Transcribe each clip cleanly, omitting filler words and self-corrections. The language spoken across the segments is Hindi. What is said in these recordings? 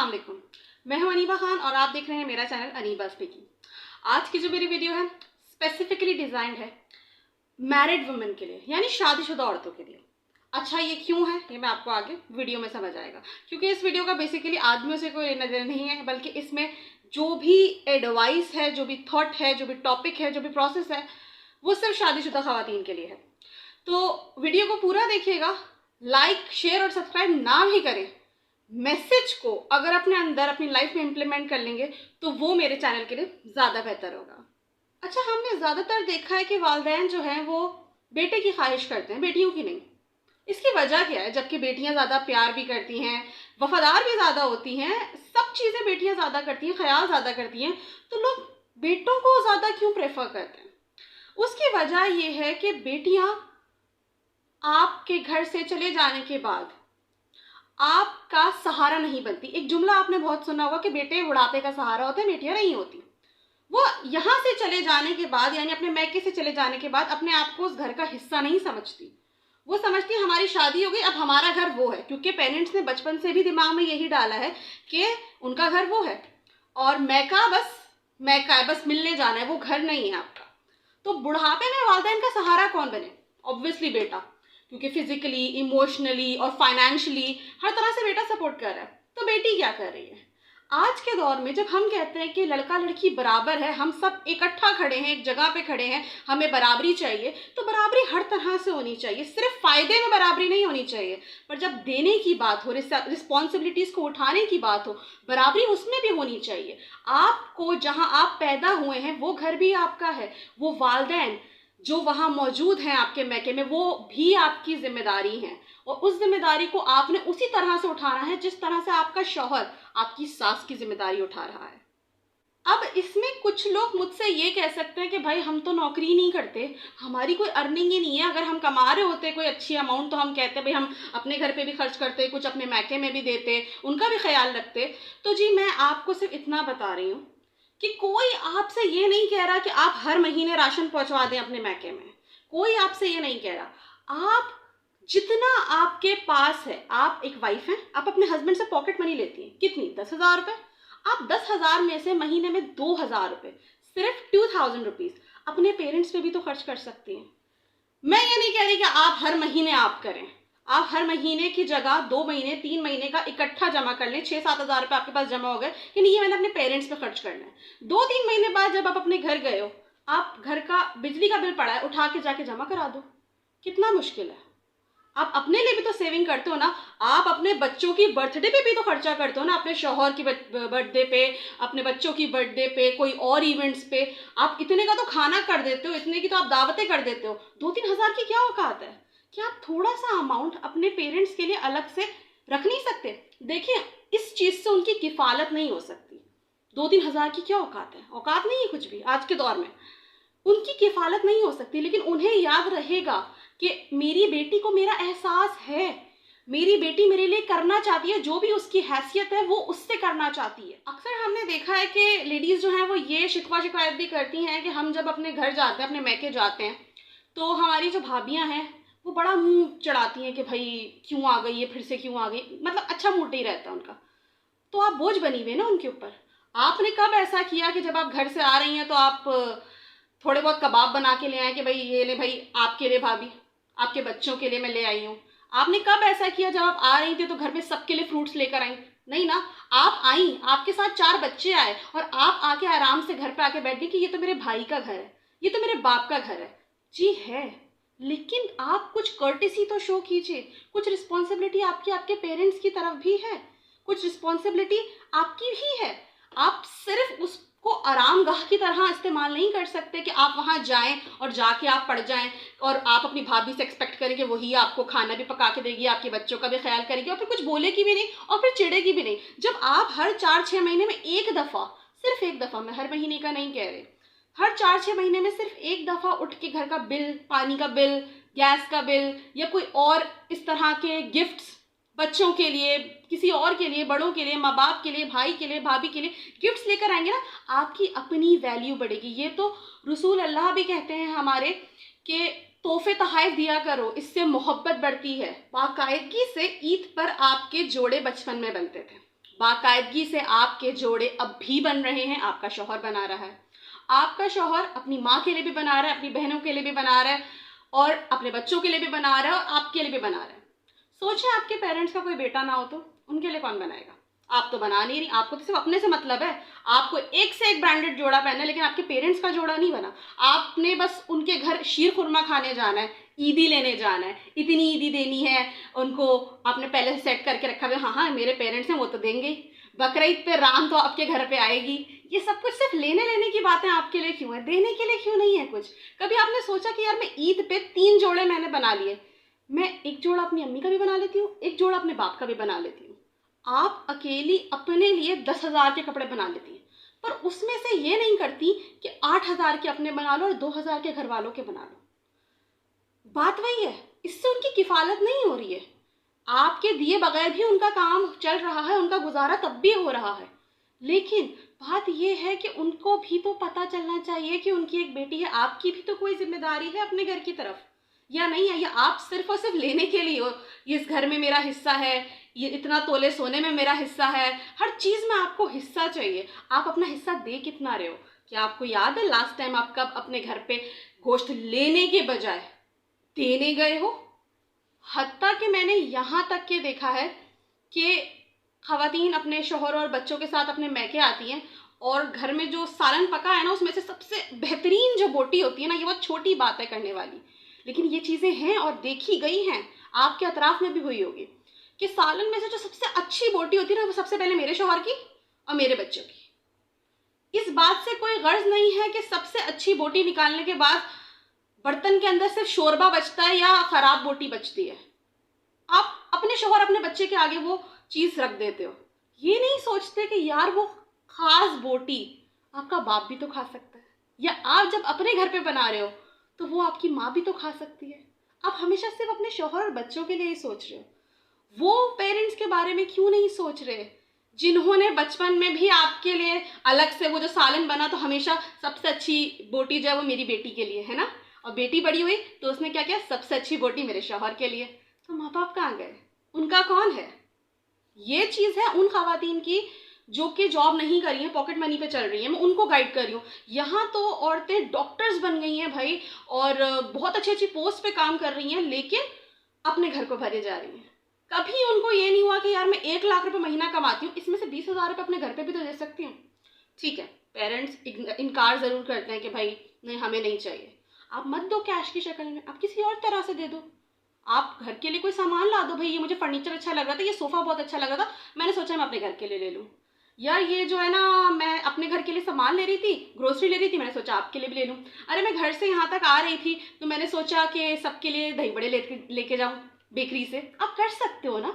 अस्सलाम वालेकुम। मैं हूं अनीबा खान और आप देख रहे हैं मेरा चैनल अनीबा स्पीकिंग। आज की जो मेरी वीडियो है स्पेसिफिकली डिज़ाइंड है मैरिड वुमेन के लिए, यानी शादीशुदा औरतों के लिए। अच्छा, ये क्यों है ये मैं आपको आगे वीडियो में समझ आएगा, क्योंकि इस वीडियो का बेसिकली आदमियों से कोई लेना देना नहीं है, बल्कि इसमें जो भी एडवाइस है, जो भी थॉट है, जो भी टॉपिक है, जो भी प्रोसेस है, वो सिर्फ शादीशुदा खवातीन के लिए है। तो वीडियो को पूरा देखिएगा, लाइक शेयर और सब्सक्राइब ना भी करें, मैसेज को अगर अपने अंदर अपनी लाइफ में इम्प्लीमेंट कर लेंगे तो वो मेरे चैनल के लिए ज़्यादा बेहतर होगा। अच्छा, हमने ज़्यादातर देखा है कि वालिदैन जो हैं वो बेटे की ख्वाहिश करते हैं, बेटियों की नहीं। इसकी वजह क्या है? जबकि बेटियां ज़्यादा प्यार भी करती हैं, वफादार भी ज़्यादा होती हैं, सब चीज़ें बेटियां ज़्यादा करती हैं, ख्याल ज़्यादा करती हैं, तो लोग बेटों को ज़्यादा क्यों प्रेफर करते हैं? उसकी वजह ये है कि बेटियां आपके घर से चले जाने के बाद आपका सहारा नहीं बनती। एक जुमला आपने बहुत सुना होगा कि बेटे बुढ़ापे का सहारा होते हैं, बेटियां नहीं होती। वो यहाँ से चले जाने के बाद, यानी अपने मैके से चले जाने के बाद, अपने आप को उस घर का हिस्सा नहीं समझती। वो समझती है हमारी शादी हो गई, अब हमारा घर वो है, क्योंकि पेरेंट्स ने बचपन से भी दिमाग में यही डाला है कि उनका घर वो है और मैका बस मैका है, बस मिलने जाना है, वो घर नहीं है आपका। तो बुढ़ापे में वालिदैन का सहारा कौन बने? ऑब्वियसली बेटा, क्योंकि फिजिकली, इमोशनली और फाइनेंशियली हर तरह से बेटा सपोर्ट कर रहा है। तो बेटी क्या कर रही है? आज के दौर में जब हम कहते हैं कि लड़का लड़की बराबर है, हम सब इकट्ठा खड़े हैं, एक जगह पे खड़े हैं, हमें बराबरी चाहिए, तो बराबरी हर तरह से होनी चाहिए। सिर्फ फायदे में बराबरी नहीं होनी चाहिए, पर जब देने की बात हो, रिस्पॉन्सिबिलिटीज को उठाने की बात हो, बराबरी उसमें भी होनी चाहिए। आपको जहां आप पैदा हुए हैं वो घर भी आपका है, वो वालिदैन जो वहाँ मौजूद हैं आपके मैके में, वो भी आपकी जिम्मेदारी है, और उस जिम्मेदारी को आपने उसी तरह से उठाना है जिस तरह से आपका शौहर आपकी सास की जिम्मेदारी उठा रहा है। अब इसमें कुछ लोग मुझसे ये कह सकते हैं कि भाई हम तो नौकरी नहीं करते, हमारी कोई अर्निंग ही नहीं है, अगर हम कमा रहे होते कोई अच्छी अमाउंट तो हम कहते भाई हम अपने घर पे भी खर्च करते, कुछ अपने मैके में भी देते, उनका भी ख्याल रखते। तो जी, मैं आपको सिर्फ इतना बता रही हूँ कि कोई आपसे ये नहीं कह रहा कि आप हर महीने राशन पहुंचवा दें अपने मैके में। कोई आपसे ये नहीं कह रहा। आप जितना आपके पास है, आप एक वाइफ हैं, आप अपने हस्बैंड से पॉकेट मनी लेती हैं, कितनी? 10,000 रुपये। आप 10,000 में से महीने में 2,000 रुपये, सिर्फ 2,000 रुपीज़ अपने पेरेंट्स पे भी तो खर्च कर सकती हैं। मैं ये नहीं कह रही कि आप हर महीने आप करें, आप हर महीने की जगह 2 महीने 3 महीने का इकट्ठा जमा कर लें, 6-7 हज़ार रुपये आपके पास जमा हो गए कि नहीं, ये मैंने अपने पेरेंट्स पे खर्च करना है। 2-3 महीने बाद जब आप अपने घर गए हो, आप घर का बिजली का बिल पड़ा है, उठा के जाके जमा करा दो। कितना मुश्किल है? आप अपने लिए भी तो सेविंग करते हो ना, आप अपने बच्चों की बर्थडे पे भी तो खर्चा करते हो ना, अपने शौहर की बर्थडे पे, अपने बच्चों की बर्थडे पे, कोई और इवेंट्स पे। आप इतने का तो खाना कर देते हो, इतने की तो आप दावतें कर देते हो। 2-3 हज़ार की क्या औकात है? क्या आप थोड़ा सा अमाउंट अपने पेरेंट्स के लिए अलग से रख नहीं सकते? देखिए, इस चीज़ से उनकी किफ़ालत नहीं हो सकती। 2-3 हज़ार की क्या औकात है? औकात नहीं है कुछ भी आज के दौर में, उनकी किफ़ालत नहीं हो सकती। लेकिन उन्हें याद रहेगा कि मेरी बेटी को मेरा एहसास है, मेरी बेटी मेरे लिए करना चाहती है, जो भी उसकी हैसियत है वो उससे करना चाहती है। अक्सर हमने देखा है कि लेडीज़ जो हैं वो ये शिकवा-शिकायत भी करती हैं कि हम जब अपने घर जाते हैं, अपने मैके जाते हैं, तो हमारी जो भाभियां हैं वो बड़ा मुंह चढ़ाती हैं कि भाई क्यों आ गई है, फिर से क्यों आ गई, मतलब अच्छा मूड नहीं रहता उनका। तो आप बोझ बनी हुई ना उनके ऊपर। आपने कब ऐसा किया कि जब आप घर से आ रही हैं तो आप थोड़े बहुत कबाब बना के ले आए कि भाई ये ले भाई आपके लिए भाभी, आपके बच्चों के लिए मैं ले आई हूँ? आपने कब ऐसा किया जब आप आ रही थी तो घर में सबके लिए फ्रूट्स लेकर आई? नहीं ना। आप आई, आपके साथ 4 बच्चे आए और आप आके आराम से घर पे आके बैठ गई कि ये तो मेरे भाई का घर है, ये तो मेरे बाप का घर है। जी है, लेकिन आप कुछ कर्टेसी तो शो कीजिए, कुछ रिस्पॉन्सिबिलिटी आपकी आपके पेरेंट्स की तरफ भी है, कुछ रिस्पॉन्सिबिलिटी आपकी भी है। आप सिर्फ उसको आरामगाह की तरह इस्तेमाल नहीं कर सकते कि आप वहाँ जाएं और जाके आप पड़ जाएं और आप अपनी भाभी से एक्सपेक्ट करें कि वही आपको खाना भी पका के देगी, आपके बच्चों का भी ख्याल करेगी और फिर कुछ बोलेगी भी नहीं और फिर चिढ़ेगी भी नहीं। जब आप हर 4-6 महीने में एक दफ़ा, सिर्फ एक दफ़ा, मैं हर महीने का नहीं कह रही, हर 4-6 महीने में सिर्फ एक दफ़ा उठ के घर का बिल, पानी का बिल, गैस का बिल या कोई और इस तरह के गिफ्ट्स, बच्चों के लिए, किसी और के लिए, बड़ों के लिए, माँ बाप के लिए, भाई के लिए, भाभी के लिए गिफ्ट्स लेकर आएंगे ना, आपकी अपनी वैल्यू बढ़ेगी। ये तो रसूल अल्लाह भी कहते हैं हमारे कि तोहफे तोहफ़े दिया करो, इससे मोहब्बत बढ़ती है। बाकायदगी से ईद पर आपके जोड़े बचपन में बनते थे, बाकायदगी से आपके जोड़े अब भी बन रहे हैं, आपका शौहर बना रहा है। आपका शौहर अपनी माँ के लिए भी बना रहा है, अपनी बहनों के लिए भी बना रहा है, और अपने बच्चों के लिए भी बना रहा है, और आपके लिए भी बना रहा है। सोचिए आपके पेरेंट्स का कोई बेटा ना हो तो उनके लिए कौन बनाएगा? आप तो बना नहीं रही, आपको तो सिर्फ अपने से मतलब है। आपको एक से एक ब्रांडेड जोड़ा पहनना है, लेकिन आपके पेरेंट्स का जोड़ा नहीं बना। आपने बस उनके घर शीर खुरमा खाने जाना है, ईदी लेने जाना है, इतनी ईदी देनी है उनको, आपने पहले से सेट करके रखा है, हाँ हाँ मेरे पेरेंट्स हैं वो तो देंगे ही, बकरीद पे राम तो आपके घर पे आएगी। ये सब कुछ सिर्फ लेने लेने की बातें आपके लिए क्यों है, देने के लिए क्यों नहीं है कुछ? कभी आपने सोचा कि यार मैं ईद पे 3 जोड़े मैंने बना लिए, मैं एक जोड़ा अपनी अम्मी का भी बना लेती हूँ, एक जोड़ा अपने बाप का भी बना लेती हूँ। आप अकेली अपने लिए 10,000 के कपड़े बना लेती हैं, पर उसमें से ये नहीं करती कि 8,000 के अपने बना लो और 2,000 के घर वालों के बना लो। बात वही है, इससे उनकी किफालत नहीं हो रही है। आपके दिए बगैर भी उनका काम चल रहा है, उनका गुजारा तब भी हो रहा है। लेकिन बात यह है कि उनको भी तो पता चलना चाहिए कि उनकी एक बेटी है, आपकी भी तो कोई जिम्मेदारी है अपने घर की तरफ, या नहीं है? या आप सिर्फ और सिर्फ लेने के लिए हो, इस घर में मेरा हिस्सा है, ये इतना तोले सोने में मेरा हिस्सा है, हर चीज़ में आपको हिस्सा चाहिए। आप अपना हिस्सा दे कितना रहे हो? क्या आपको याद है लास्ट टाइम आप कब अपने घर पे गोश्त लेने के बजाय देने गए हो? हत्ता कि मैंने यहाँ तक के देखा है कि ख़वातीन अपने शौहर और बच्चों के साथ अपने मैके आती हैं, और घर में जो सालन पका है ना, उसमें से सबसे बेहतरीन जो बोटी होती है ना, ये बहुत छोटी बात है करने वाली, लेकिन ये चीज़ें हैं और देखी गई हैं, आपके अतराफ में भी हुई होगी कि सालन में से जो सबसे अच्छी बोटी होती है ना, वो सबसे पहले मेरे शौहर की और मेरे बच्चों की। इस बात से कोई गर्ज नहीं है कि सबसे अच्छी बोटी निकालने के बाद बर्तन के अंदर सिर्फ शोरबा बचता है या खराब बोटी बचती है। आप अपने शौहर अपने बच्चे के आगे वो चीज़ रख देते हो, ये नहीं सोचते कि यार वो खास बोटी आपका बाप भी तो खा सकता है, या आप जब अपने घर पे बना रहे हो तो वो आपकी माँ भी तो खा सकती है। आप हमेशा सिर्फ अपने शौहर और बच्चों के लिए ही सोच रहे हो, वो पेरेंट्स के बारे में क्यों नहीं सोच रहे जिन्होंने बचपन में भी आपके लिए अलग से वो जो सालन बना, तो हमेशा सबसे अच्छी बोटी जो है वो मेरी बेटी के लिए है ना, और बेटी बड़ी हुई तो उसने क्या किया, सबसे अच्छी बोटी मेरे शौहर के लिए। तो माँ बाप कहाँ गए, उनका कौन है? ये चीज़ है उन खवातीन की जो कि जॉब नहीं करी है, पॉकेट मनी पे चल रही है, मैं उनको गाइड कर रही हूँ। यहाँ तो औरतें डॉक्टर्स बन गई हैं भाई, और बहुत अच्छी अच्छी पोस्ट पे काम कर रही हैं, लेकिन अपने घर को भरे जा रही हैं। कभी उनको ये नहीं हुआ कि यार मैं 1 लाख रुपए महीना कमाती हूँ, इसमें से 20,000 रुपये अपने घर पे भी तो दे सकती हूँ। ठीक है, पेरेंट्स इनकार ज़रूर करते हैं कि भाई नहीं हमें नहीं चाहिए, आप मत दो कैश की शक्ल में, आप किसी और तरह से दे दो। आप घर के लिए कोई सामान ला दो, भाई ये मुझे फर्नीचर अच्छा लग रहा था, ये सोफ़ा बहुत अच्छा लग रहा था, मैंने सोचा मैं अपने घर के लिए ले लूँ। यार ये जो है ना, मैं अपने घर के लिए सामान ले रही थी, ग्रोसरी ले रही थी, मैंने सोचा आपके लिए भी ले लूँ। अरे मैं घर से यहाँ तक आ रही थी तो मैंने सोचा कि सबके लिए दही बड़े लेके जाऊँ बेकरी से। आप कर सकते हो ना,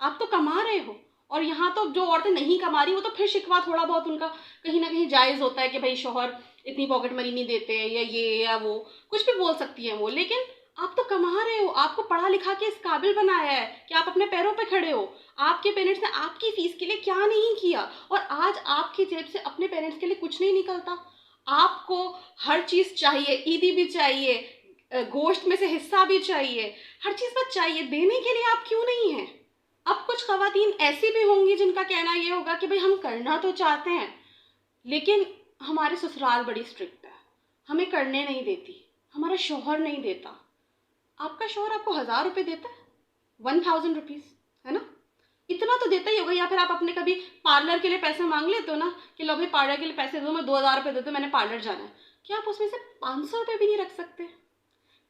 आप तो कमा रहे हो। और यहाँ तो जो औरतें नहीं कमा रही वो तो फिर शिकवा थोड़ा बहुत उनका कहीं ना कहीं जायज़ होता है कि भाई शौहर इतनी पॉकेट मनी नहीं देते, या ये या वो कुछ भी बोल सकती हैं वो, लेकिन आप तो कमा रहे हो, आपको पढ़ा लिखा के इस काबिल बनाया है कि आप अपने पैरों पे खड़े हो। आपके पेरेंट्स ने आपकी फीस के लिए क्या नहीं किया, और आज आपकी जेब से अपने पेरेंट्स के लिए कुछ नहीं निकलता। आपको हर चीज़ चाहिए, ईदी भी चाहिए, गोश्त में से हिस्सा भी चाहिए, हर चीज़ बस चाहिए, देने के लिए आप क्यों नहीं हैं? अब कुछ खवातीन ऐसी भी होंगी जिनका कहना ये होगा कि भाई हम करना तो चाहते हैं, लेकिन हमारे ससुराल बड़ी स्ट्रिक्ट है, हमें करने नहीं देती, हमारा शौहर नहीं देता। आपका शौहर आपको 1,000 रुपये देता है, 1,000 रुपीज़, है ना, इतना तो देता ही होगा। या फिर आप अपने कभी पार्लर के लिए पैसे मांग लेते हो ना कि लो भाई पार्लर के लिए पैसे दो, मैं 2,000 रुपये दे दो, मैंने पार्लर जाना है, क्या आप उसमें से 500 रुपये भी नहीं रख सकते?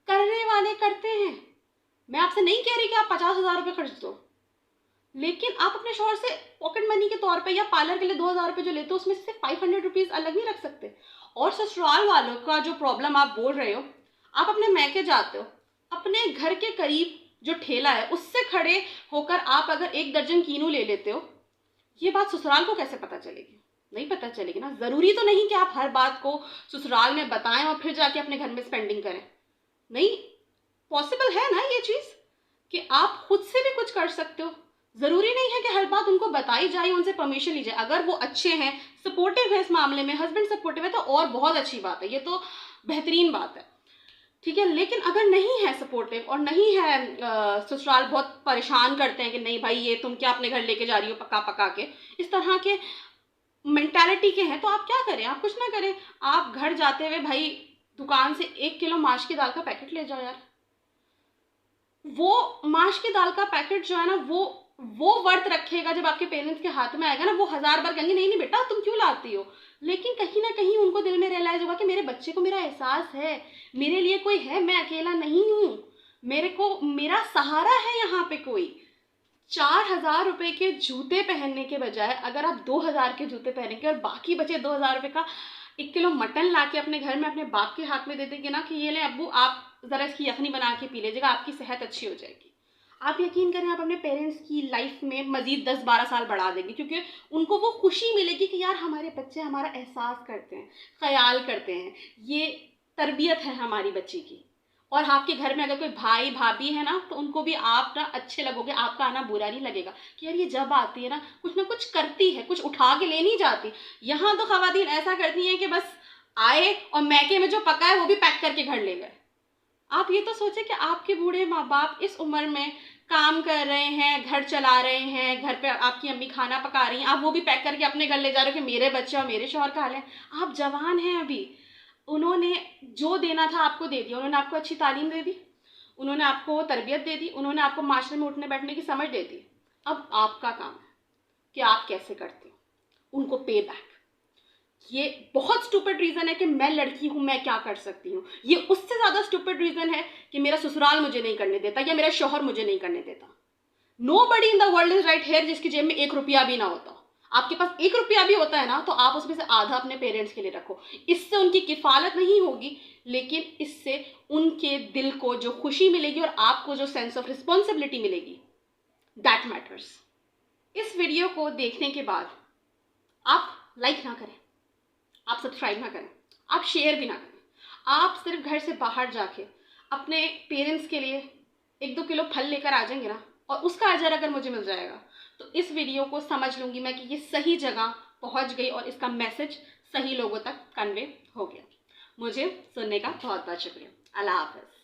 करने वाले करते हैं, मैं आपसे नहीं कह रही कि आप 50,000 रुपये खर्च दो, लेकिन आप अपने शौहर से पॉकेट मनी के तौर पे या पार्लर के लिए 2,000 रुपये जो लेते हो उसमें से 500 रुपीज़ अलग नहीं रख सकते? और ससुराल वालों का जो प्रॉब्लम आप बोल रहे हो, आप अपने मैके जाते हो, अपने घर के करीब जो ठेला है उससे खड़े होकर आप अगर 1 दर्जन कीनू ले लेते हो, ये बात ससुराल को कैसे पता चलेगी? नहीं पता चलेगी ना। ज़रूरी तो नहीं कि आप हर बात को ससुराल में बताएं और फिर जाके अपने घर में स्पेंडिंग करें। नहीं, पॉसिबल है ना ये चीज़ कि आप खुद से भी कुछ कर सकते हो। ज़रूरी नहीं है कि हर बात उनको बताई जाए, उनसे परमिशन ली जाए। अगर वो अच्छे हैं, सपोर्टिव है इस मामले में, हस्बैंड सपोर्टिव है, तो और बहुत अच्छी बात है, ये तो बेहतरीन बात है। ठीक है। लेकिन अगर नहीं है सपोर्टिव और नहीं है, ससुराल बहुत परेशान करते हैं कि नहीं भाई ये तुम क्या अपने घर लेके जा रही हो पका पका के, इस तरह के मेंटालिटी के हैं, तो आप क्या करें? आप कुछ ना करें, आप घर जाते हुए भाई दुकान से 1 किलो माश की दाल का पैकेट ले जाओ यार। वो माश की दाल का पैकेट जो है ना, वो वर्थ रखेगा जब आपके पेरेंट्स के हाथ में आएगा ना। वो 1000 बार कहेंगे नहीं नहीं बेटा तुम क्यों लाती हो, लेकिन कहीं ना कहीं उनको दिल में रियलाइज होगा कि मेरे बच्चे को मेरा एहसास है, मेरे लिए कोई है, मैं अकेला नहीं हूँ, मेरे को मेरा सहारा है यहाँ पे कोई। 4000 रुपए के जूते पहनने के बजाय अगर आप 2000 के जूते पहनेंगे और बाकी बचे 2000 रुपए का 1 किलो मटन ला के अपने घर में अपने बाप के हाथ में दे देंगे ना कि ये ले अब्बू आप ज़रा इसकी यखनी बना के पी लीजिएगा, आपकी सेहत अच्छी हो जाएगी। आप यकीन करें आप अपने पेरेंट्स की लाइफ में मजीद 10-12 साल बढ़ा देंगे, क्योंकि उनको वो खुशी मिलेगी कि यार हमारे बच्चे हमारा एहसास करते हैं, ख्याल करते हैं, ये तरबियत है हमारी बच्ची की। और आपके घर में अगर कोई भाई भाभी है ना, तो उनको भी आप ना अच्छे लगोगे, आपका आना बुरा नहीं लगेगा कि यार ये जब आती है ना कुछ करती है, कुछ उठा के ले नहीं जाती। यहाँ तो खवातीन ऐसा करती हैं कि बस आए और मैके में जो पका है वो भी पैक करके घर ले गए। आप ये तो सोचे कि आपके बूढ़े माँ बाप इस उम्र में काम कर रहे हैं, घर चला रहे हैं, घर पे आपकी अम्मी खाना पका रही हैं, आप वो भी पैक करके अपने घर ले जा रहे हो कि मेरे बच्चे और मेरे शौहर खा लें। आप जवान हैं अभी, उन्होंने जो देना था आपको दे दिया, उन्होंने आपको अच्छी तालीम दे दी, उन्होंने आपको तरबियत दे दी, उन्होंने आपको माशरे में उठने बैठने की समझ दे दी। अब आपका काम है कि आप कैसे करते हो उनको पे बैक। ये बहुत स्टूपिड रीज़न है कि मैं लड़की हूँ मैं क्या कर सकती हूँ। ये उससे ज़्यादा स्टूपिड रीज़न है कि मेरा ससुराल मुझे नहीं करने देता या मेरा शौहर मुझे नहीं करने देता। Nobody in the world is right here जिसकी जेब में 1 रुपया भी ना होता। आपके पास 1 रुपया भी होता है ना, तो आप उसमें से आधा अपने पेरेंट्स के लिए रखो। इससे उनकी किफ़ालत नहीं होगी, लेकिन इससे उनके दिल को जो खुशी मिलेगी और आपको जो सेंस ऑफ रिस्पॉन्सिबिलिटी मिलेगी, दैट मैटर्स। इस वीडियो को देखने के बाद आप लाइक ना करें, आप सब्सक्राइब ना करें, आप शेयर भी ना करें, आप सिर्फ घर से बाहर जाके अपने पेरेंट्स के लिए 1-2 किलो फल लेकर आ जाएंगे ना, और उसका अजर अगर मुझे मिल जाएगा तो इस वीडियो को समझ लूँगी मैं कि ये सही जगह पहुँच गई और इसका मैसेज सही लोगों तक कन्वे हो गया। मुझे सुनने का बहुत बहुत शुक्रिया। अल्लाह हाफ़िज़।